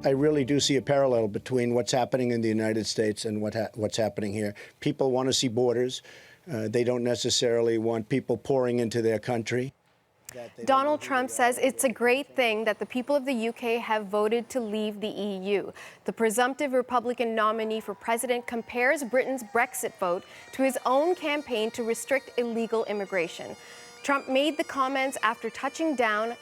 I really do see a parallel between what's happening in the United States and what's happening here. People want to see borders. They don't necessarily want people pouring into their country. Donald Trump says it's a great thing that the people of the UK have voted to leave the EU. The presumptive Republican nominee for president compares Britain's Brexit vote to his own campaign to restrict illegal immigration. Trump made the comments after touching down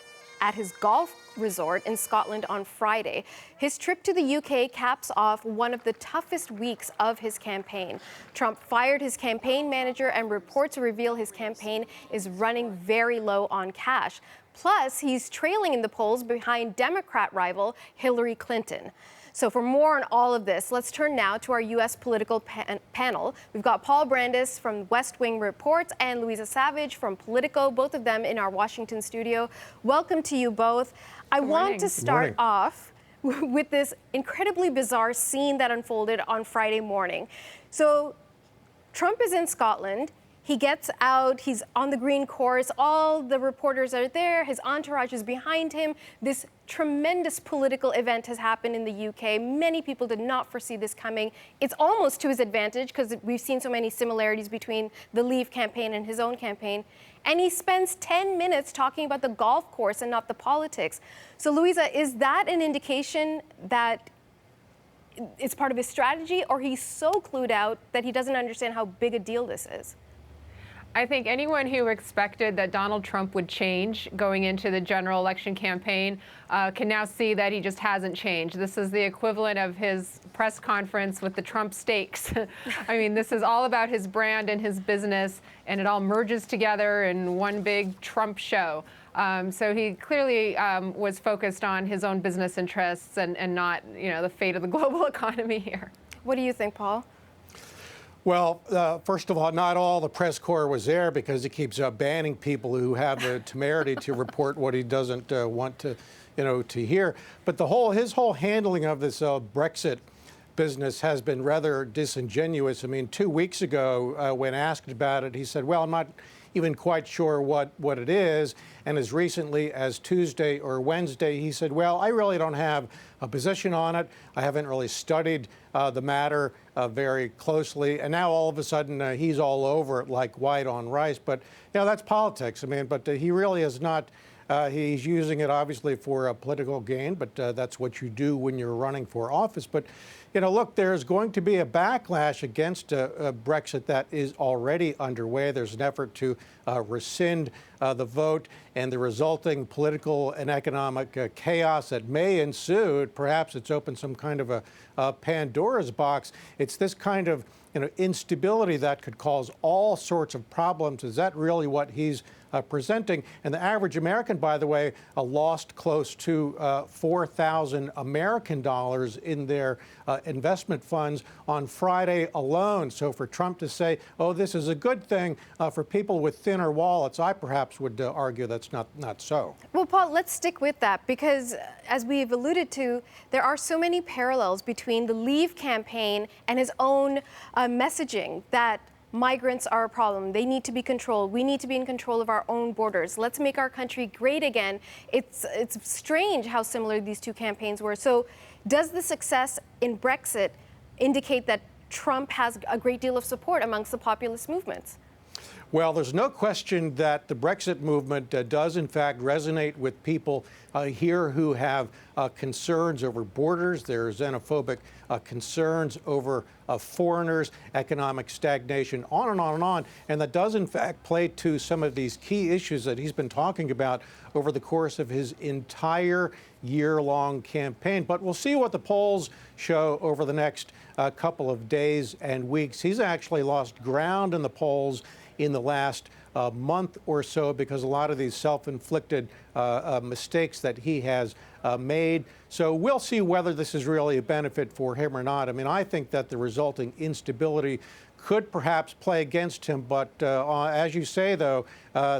at his golf resort in Scotland on Friday. His trip to the UK caps off one of the toughest weeks of his campaign. Trump fired his campaign manager, and reports reveal his campaign is running very low on cash. Plus, he's trailing in the polls behind Democrat rival Hillary Clinton. So for more on all of this, let's turn now to our U.S. political panel. We've got Paul Brandis from West Wing Reports and Louisa Savage from Politico, both of them in our Washington studio. Welcome to you both. I want to start off with this incredibly bizarre scene that unfolded on Friday morning. So Trump is in Scotland. He gets out, he's on the green course, all the reporters are there, his entourage is behind him. This tremendous political event has happened in the UK. Many people did not foresee this coming. It's almost to his advantage because we've seen so many similarities between the Leave campaign and his own campaign. And he spends 10 minutes talking about the golf course and not the politics. So Louisa, is that an indication that it's part of his strategy, or he's so clued out that he doesn't understand how big a deal this is? I think anyone who expected that Donald Trump would change going into the general election campaign can now see that he just hasn't changed. This is the equivalent of his press conference with the Trump steaks. I mean, this is all about his brand and his business, and it all merges together in one big Trump show. So he clearly was focused on his own business interests and not, the fate of the global economy here. What do you think, Paul? Well, first of all, not all the press corps was there because he keeps banning people who have the temerity to report what he doesn't want to, to hear. But his whole handling of this Brexit business has been rather disingenuous. I mean, 2 weeks ago, when asked about it, he said, well, I'm not even quite sure what it is. And as recently as Tuesday or Wednesday, he said, well, I really don't have a position on it. I haven't really studied the matter very closely. And now all of a sudden he's all over it like white on rice. But, that's politics. I mean, but he really is not. He's using it, obviously, for a political gain, but that's what you do when you're running for office. But, look, there's going to be a backlash against Brexit that is already underway. There's an effort to rescind the vote, and the resulting political and economic chaos that may ensue. Perhaps it's opened some kind of a Pandora's box. It's this kind of instability that could cause all sorts of problems. Is that really what he's presenting? And the average American, by the way, lost close to 4,000 American dollars in their investment funds on Friday alone. So for Trump to say, oh, this is a good thing for people with thinner wallets, I perhaps would argue that's not so. Well, Paul, let's stick with that because, as we've alluded to, there are so many parallels between the Leave campaign and his own messaging that migrants are a problem. They need to be controlled. We need to be in control of our own borders. Let's make our country great again. It's strange how similar these two campaigns were. So does the success in Brexit indicate that Trump has a great deal of support amongst the populist movements? Well, there's no question that the Brexit movement does, in fact, resonate with people here who have concerns over borders. There are xenophobic concerns over foreigners, economic stagnation, on and on and on. And that does, in fact, play to some of these key issues that he's been talking about over the course of his entire year-long campaign. But we'll see what the polls show over the next couple of days and weeks. He's actually lost ground in the polls in the last month or so because a lot of these self-inflicted mistakes that he has made. So we'll see whether this is really a benefit for him or not. I mean, I think that the resulting instability could perhaps play against him. But as you say, though,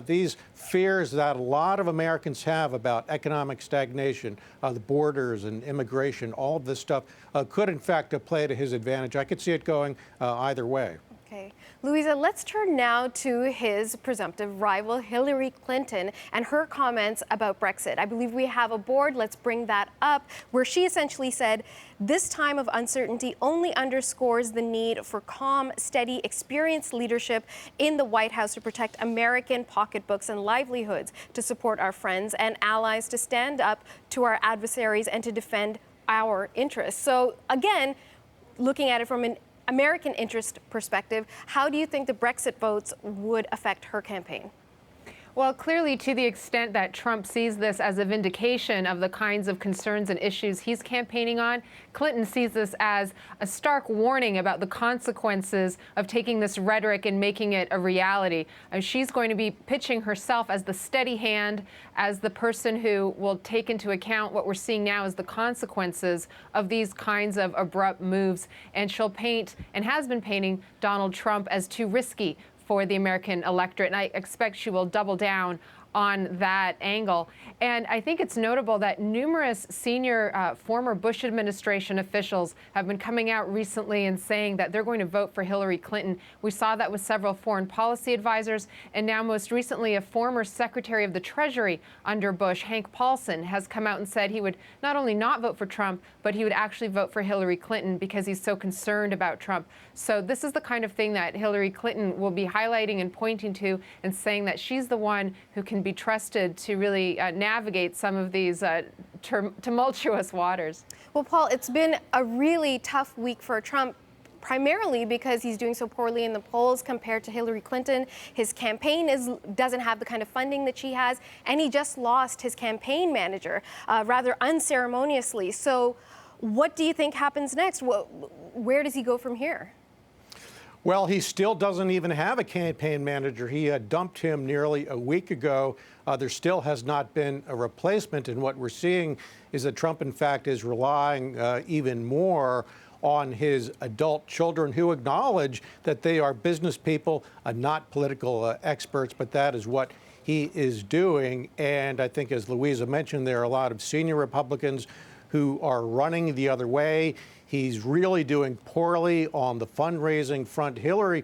these fears that a lot of Americans have about economic stagnation, the borders and immigration, all of this stuff could, in fact, play to his advantage. I could see it going either way. Okay. Louisa, let's turn now to his presumptive rival, Hillary Clinton, and her comments about Brexit. I believe we have a board, let's bring that up, where she essentially said, this time of uncertainty only underscores the need for calm, steady, experienced leadership in the White House to protect American pocketbooks and livelihoods, to support our friends and allies, to stand up to our adversaries, and to defend our interests. So again, looking at it from an American interest perspective, how do you think the Brexit votes would affect her campaign? Well, clearly, to the extent that Trump sees this as a vindication of the kinds of concerns and issues he's campaigning on, Clinton sees this as a stark warning about the consequences of taking this rhetoric and making it a reality. She's going to be pitching herself as the steady hand, as the person who will take into account what we're seeing now as the consequences of these kinds of abrupt moves. And she'll paint, and has been painting, Donald Trump as too risky for the American electorate, and I expect she will double down on that angle. And I think it's notable that numerous senior former Bush administration officials have been coming out recently and saying that they're going to vote for Hillary Clinton. We saw that with several foreign policy advisors, and now most recently a former Secretary of the Treasury under Bush, Hank Paulson, has come out and said he would not only not vote for Trump, but he would actually vote for Hillary Clinton because he's so concerned about Trump. So this is the kind of thing that Hillary Clinton will be highlighting and pointing to and saying that she's the one who can be trusted to really navigate some of these tumultuous waters. Well, Paul, it's been a really tough week for Trump, primarily because he's doing so poorly in the polls compared to Hillary Clinton. His campaign doesn't have the kind of funding that she has, and he just lost his campaign manager rather unceremoniously. So what do you think happens next? Where does he go from here? Well, he still doesn't even have a campaign manager. He dumped him nearly a week ago. There still has not been a replacement. And what we're seeing is that Trump, in fact, is relying even more on his adult children, who acknowledge that they are business people, not political experts. But that is what he is doing. And I think, as Louisa mentioned, there are a lot of senior Republicans who are running the other way. He's really doing poorly on the fundraising front. Hillary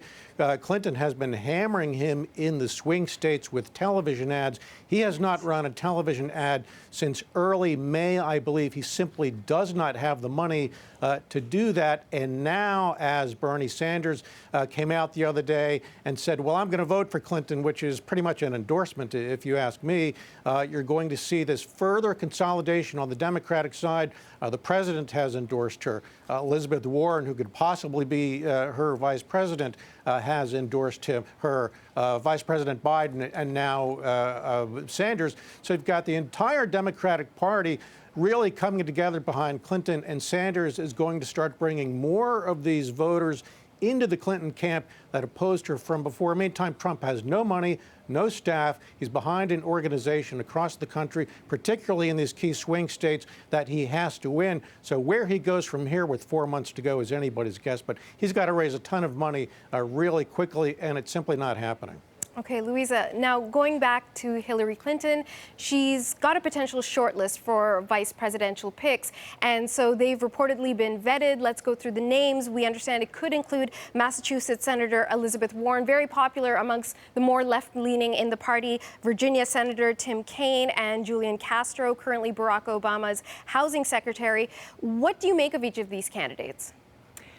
Clinton has been hammering him in the swing states with television ads. He has not run a television ad since early May, I believe. He simply does not have the money to do that. And now, as Bernie Sanders came out the other day and said, well, I'm going to vote for Clinton, which is pretty much an endorsement, if you ask me, you're going to see this further consolidation on the Democratic side. The president has endorsed her. Elizabeth Warren, who could possibly be her vice president, has endorsed her. Vice President Biden, and now Sanders. So you've got the entire Democratic Party really coming together behind Clinton, and Sanders is going to start bringing more of these voters into the Clinton camp that opposed her from before. Meantime, Trump has no money, no staff. He's behind an organization across the country, particularly in these key swing states that he has to win. So where he goes from here with 4 months to go is anybody's guess. But he's got to raise a ton of money really quickly, and it's simply not happening. Okay, Louisa, now going back to Hillary Clinton, she's got a potential shortlist for vice presidential picks, and so they've reportedly been vetted. Let's go through the names. We understand it could include Massachusetts Senator Elizabeth Warren, very popular amongst the more left-leaning in the party, Virginia Senator Tim Kaine, and Julian Castro, currently Barack Obama's housing secretary. What do you make of each of these candidates?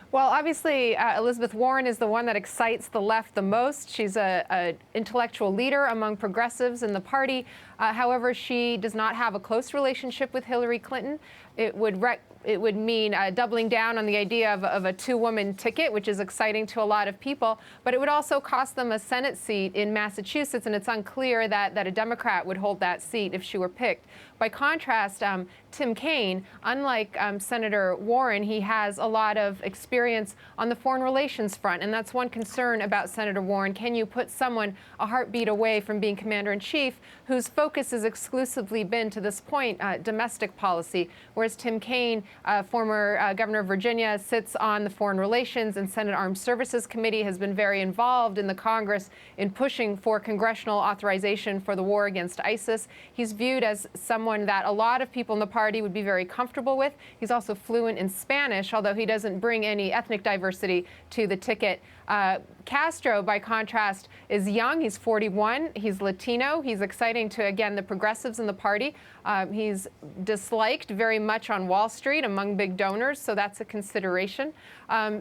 Well, obviously, Elizabeth Warren is the one that excites the left the most. She's an intellectual leader among progressives in the party. However, she does not have a close relationship with Hillary Clinton. It would mean doubling down on the idea of a two-woman ticket, which is exciting to a lot of people. But it would also cost them a Senate seat in Massachusetts, and it's unclear that a Democrat would hold that seat if she were picked. By contrast, Tim Kaine, unlike Senator Warren, he has a lot of experience on the foreign relations front, and that's one concern about Senator Warren. Can you put someone a heartbeat away from being commander-in-chief whose focus has exclusively been, to this point, domestic policy, whereas Tim Kaine former governor of Virginia, sits on the Foreign Relations and Senate Armed Services Committee, has been very involved in the Congress in pushing for congressional authorization for the war against ISIS. He's viewed as someone that a lot of people in the party would be very comfortable with. He's also fluent in Spanish, although he doesn't bring any ethnic diversity to the ticket. Castro, by contrast, is young. He's 41. He's Latino. He's exciting to, again, the progressives in the party. He's disliked very much on Wall Street among big donors, so that's a consideration.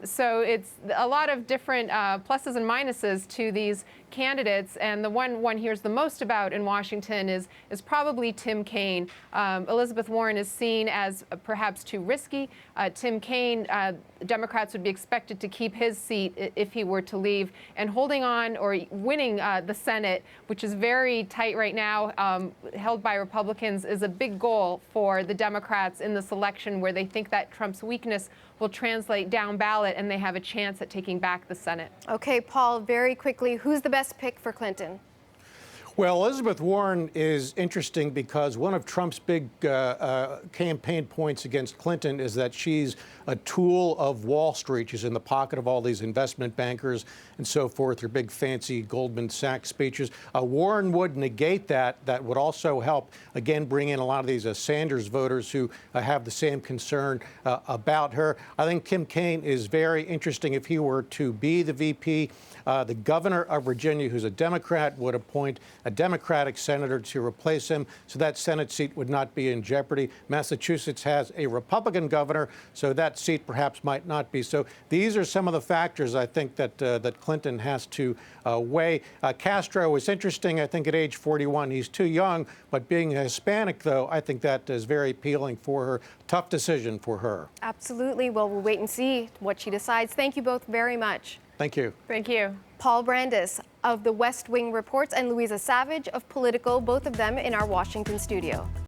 So it's a lot of different pluses and minuses to these candidates, and the one hears the most about in Washington is probably Tim Kaine. Elizabeth Warren is seen as perhaps too risky. Tim Kaine, Democrats would be expected to keep his seat if he were to leave, and holding on or winning the Senate, which is very tight right now, held by Republicans, is a big goal for the Democrats in this election, where they think that Trump's weakness will translate down ballot and they have a chance at taking back the Senate. Okay, Paul, very quickly, who's the best pick for Clinton? Well, Elizabeth Warren is interesting because one of Trump's big campaign points against Clinton is that she's a tool of Wall Street. She's in the pocket of all these investment bankers and so forth, her big fancy Goldman Sachs speeches. Warren would negate that. That would also help, again, bring in a lot of these Sanders voters who have the same concern about her. I think Tim Kaine is very interesting if he were to be the VP. The governor of Virginia, who's a Democrat, would appoint a Democratic senator to replace him, so that Senate seat would not be in jeopardy. Massachusetts has a Republican governor, so that seat perhaps might not be. So these are some of the factors I think that that Clinton has to weigh. Castro is interesting. I think at age 41, he's too young, but being a Hispanic, though, I think that is very appealing for her. Tough decision for her. Absolutely. Well, we'll wait and see what she decides. Thank you both very much. Thank you. Thank you. Paul Brandis of the West Wing Reports and Louisa Savage of Political, both of them in our Washington studio.